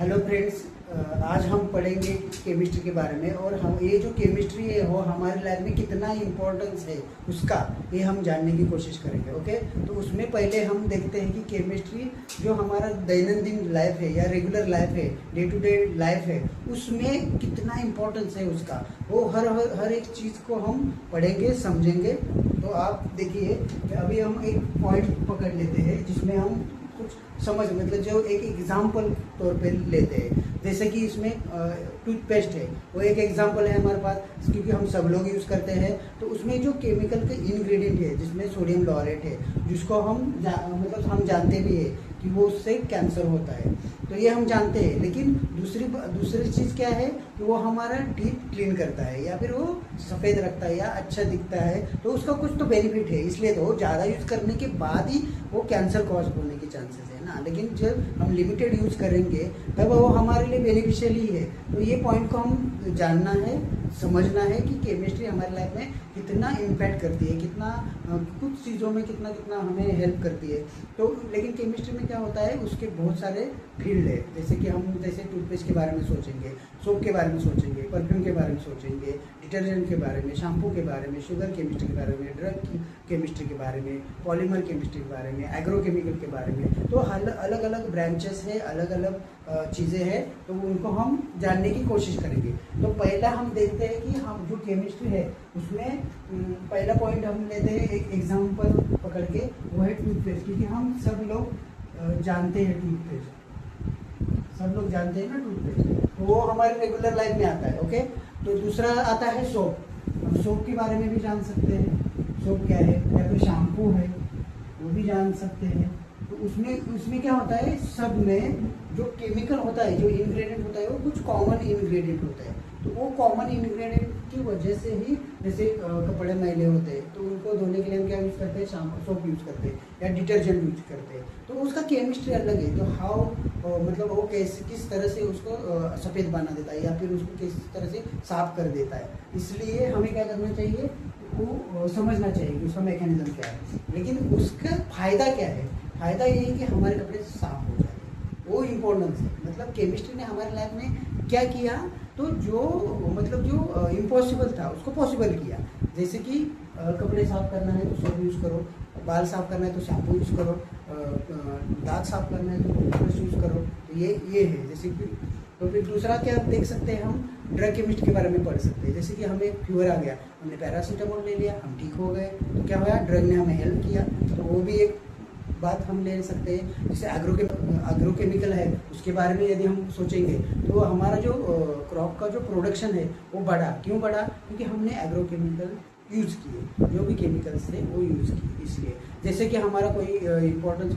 Hello friends, आज हम पढ़ेंगे केमिस्ट्री के बारे में। और हम ये जो केमिस्ट्री है वो हमारी लाइफ में कितना इम्पोर्टेंस है उसका ये हम जानने की कोशिश करेंगे। ओके, तो उसमें पहले हम देखते हैं कि केमिस्ट्री जो हमारा दैनंदिन लाइफ है या रेगुलर लाइफ है, डे टू डे लाइफ है, उसमें कितना इम्पोर्टेंस है उसका। वो हर एक चीज़ को हम पढ़ेंगे, समझेंगे। तो आप देखिए कि अभी हम एक पॉइंट पकड़ लेते हैं जिसमें हम कुछ समझ, मतलब जो एक एग्जाम्पल तौर पे लेते हैं। जैसे कि इसमें टूथपेस्ट है, वो एक एग्जाम्पल है हमारे पास, क्योंकि हम सब लोग यूज़ करते हैं। तो उसमें जो केमिकल के इंग्रेडिएंट है, जिसमें सोडियम लॉरेट है, जिसको हम मतलब हम जानते भी है कि वो उससे कैंसर होता है, तो ये हम जानते हैं। लेकिन दूसरी चीज़ क्या है कि वो हमारा टीथ क्लीन करता है, या फिर वो सफ़ेद रखता है या अच्छा दिखता है, तो उसका कुछ तो बेनिफिट है। इसलिए तो ज़्यादा यूज़ करने के बाद ही वो कैंसर कॉज होने के चांसेस है ना। लेकिन जब हम लिमिटेड यूज करेंगे तब वो हमारे लिए बेनिफिशियल ही है। तो ये पॉइंट को हम जानना है, समझना है कि केमिस्ट्री हमारी लाइफ में कितना इम्पैक्ट करती है, कितना कुछ चीज़ों में कितना हमें हेल्प करती है। तो लेकिन केमिस्ट्री में क्या होता है, उसके बहुत सारे फील्ड है। जैसे कि हम टूथपेस्ट के बारे में सोचेंगे, सोप के बारे में सोचेंगे, परफ्यूम के बारे में सोचेंगे, डिटर्जेंट के बारे में, शैम्पू के बारे में, शुगर केमिस्ट्री के बारे में, ड्रग केमिस्ट्री के बारे में, पॉलीमर केमिस्ट्री के बारे में, एग्रोकेमिकल के बारे में। तो अलग अलग ब्रांचेस है, अलग अलग चीज़ें हैं, तो उनको हम जानने की कोशिश करेंगे। तो पहला हम देखते हैं कि हम जो केमिस्ट्री है उसमें पहला पॉइंट हम लेते हैं एक एग्जांपल पकड़ के, वो है टूथपेस्ट। क्योंकि हम सब लोग जानते हैं टूथपेस्ट, सब लोग जानते हैं ना टूथपेस्ट, तो वो हमारे रेगुलर लाइफ में आता है। ओके, तो दूसरा आता है सोप। हम सोप के बारे में भी जान सकते हैं, सोप क्या है, या फिर शैम्पू है वो भी जान सकते हैं। तो उसमें क्या होता है, सब में जो केमिकल होता है, जो इंग्रेडिएंट होता है, वो कुछ कॉमन इंग्रेडिएंट होता है। तो वो कॉमन इंग्रेडिएंट की वजह से ही, जैसे कपड़े मैले होते हैं तो उनको धोने के लिए हम क्या यूज़ करते हैं, सोप यूज़ करते हैं या डिटर्जेंट यूज करते हैं। तो उसका केमिस्ट्री अलग है। तो मतलब वो किस तरह से उसको सफ़ेद बना देता है, या फिर उसको किस तरह से साफ कर देता है। इसलिए हमें क्या करना चाहिए, वो समझना चाहिए कि उसका मैकेनिज्म क्या है। लेकिन उसका फ़ायदा क्या है, फ़ायदा ये है कि हमारे कपड़े साफ हो जाते हैं, वो इम्पोर्टेंस है। मतलब केमिस्ट्री ने हमारी लाइफ में क्या किया, तो जो इम्पॉसिबल था उसको पॉसिबल किया। जैसे कि कपड़े साफ करना है तो सोप यूज़ करो, बाल साफ करना है तो शैम्पू यूज़ करो, दांत साफ करना है तो टूथब्रश यूज़ करो। तो ये है। जैसे कि तो फिर दूसरा क्या देख सकते हैं, हम ड्रग केमिस्ट के बारे में पढ़ सकते हैं। जैसे कि हमें फीवर आ गया, हमने पैरासीटामोल ले लिया, हम ठीक हो गए, तो क्या हुआ, ड्रग ने हमें हेल्प किया। तो वो भी एक बात हम ले सकते हैं। जैसे एग्रोकेमिकल है, उसके बारे में यदि हम सोचेंगे तो हमारा जो क्रॉप का जो प्रोडक्शन है वो बढ़ा। क्यों बढ़ा, क्योंकि हमने एग्रोकेमिकल यूज़ किए, जो भी केमिकल्स थे वो यूज़ किए। इसलिए जैसे कि हमारा कोई इम्पोर्टेंस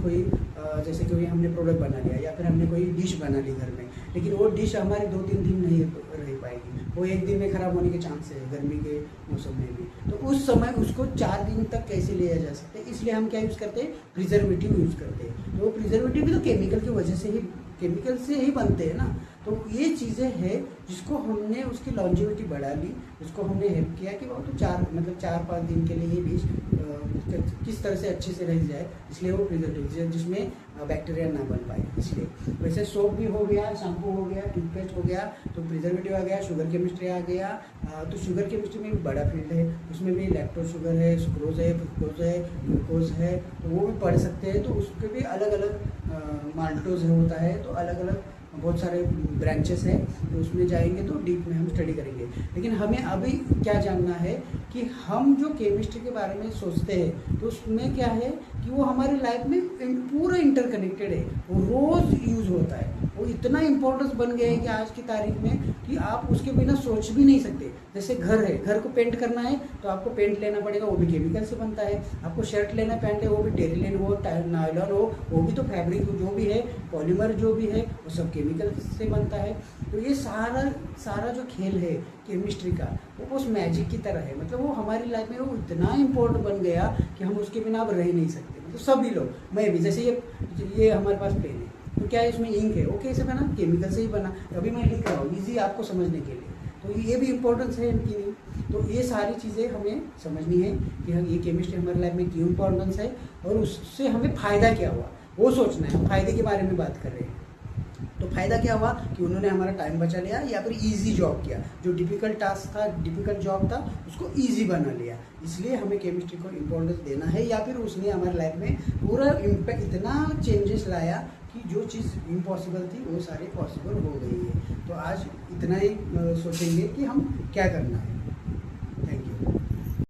जैसे कि हमने प्रोडक्ट बना लिया, या फिर हमने कोई डिश बना ली घर में, लेकिन वो डिश हमारी 2-3 दिन नहीं रह पाएगी, वो एक दिन में ख़राब होने के चांस है, गर्मी के मौसम में भी। तो उस समय उसको 4 दिन तक कैसे लिया जा सकता है, इसलिए हम क्या यूज़ करते हैं, प्रिजर्वेटिव यूज़ करते हैं। तो प्रिजर्वेटिव भी तो केमिकल की वजह से ही, केमिकल से ही बनते हैं ना। तो ये चीज़ें हैं जिसको हमने उसकी लॉन्जिविटी बढ़ा ली, उसको हमने हेल्प किया कि वो तो 4-5 दिन के लिए ये डिश किस तरह से अच्छे से रह जाए, इसलिए वो प्रिजर्वेटिव जिसमें बैक्टीरिया ना बन पाए। इसलिए वैसे सोप भी हो गया, शैम्पू हो गया, टूथपेस्ट हो गया, तो प्रिजर्वेटिव आ गया, शुगर केमिस्ट्री आ गया। तो शुगर केमिस्ट्री में भी बड़ा फील्ड है, उसमें भी लैक्टोज शुगर है, सुक्रोज है, फ्रुक्टोज है, ग्लूकोज है, तो वो भी पढ़ सकते हैं। तो उसके भी अलग अलग माल्टोज होता है, तो अलग अलग बहुत सारे ब्रांचेस हैं। तो उसमें जाएंगे तो डीप में हम स्टडी करेंगे। लेकिन हमें अभी क्या जानना है कि हम जो केमिस्ट्री के बारे में सोचते हैं तो उसमें क्या है कि वो हमारी लाइफ में पूरा इंटरकनेक्टेड है, वो रोज़ यूज़ होता है। वो इतना इम्पोर्टेंस बन गया है कि आज की तारीख में कि आप उसके बिना सोच भी नहीं सकते। जैसे घर है, घर को पेंट करना है तो आपको पेंट लेना पड़ेगा, वो भी केमिकल से बनता है। आपको शर्ट लेना, पैंट है, वो भी टेरिलिन हो, नायलॉन हो, वो भी तो फैब्रिक जो भी है, पॉलीमर जो भी है, वो सब केमिकल से बनता है। तो ये सारा जो खेल है केमिस्ट्री का, वो उस मैजिक की तरह है। मतलब वो हमारी लाइफ में वो इतना इम्पोर्टेंट बन गया कि हम उसके बिना अब रह नहीं सकते। तो सभी लोग, मैं भी, जैसे ये हमारे पास पेन है, तो क्या है, इसमें इंक है, वो कैसे बना, केमिकल से ही बना। अभी मैं लिख रहा हूँ ईजी आपको समझने के लिए, तो ये भी इम्पोर्टेंस है इनकी नहीं। तो ये सारी चीज़ें हमें समझनी है कि ये केमिस्ट्री हमारी लाइफ में क्यों इम्पोर्टेंस है, और उससे हमें फ़ायदा क्या हुआ वो सोचना है। हम फायदे के बारे में बात कर रहे हैं। तो फायदा क्या हुआ कि उन्होंने हमारा टाइम बचा लिया या फिर इजी जॉब किया, जो डिफिकल्ट टास्क था, डिफिकल्ट जॉब था, उसको इजी बना लिया। इसलिए हमें केमिस्ट्री को इम्पोर्टेंस देना है, या फिर उसने हमारे लाइफ में पूरा इम्पैक्ट, इतना चेंजेस लाया कि जो चीज़ इम्पॉसिबल थी वो सारी पॉसिबल हो गई है। तो आज इतना ही सोचेंगे कि हम क्या करना है।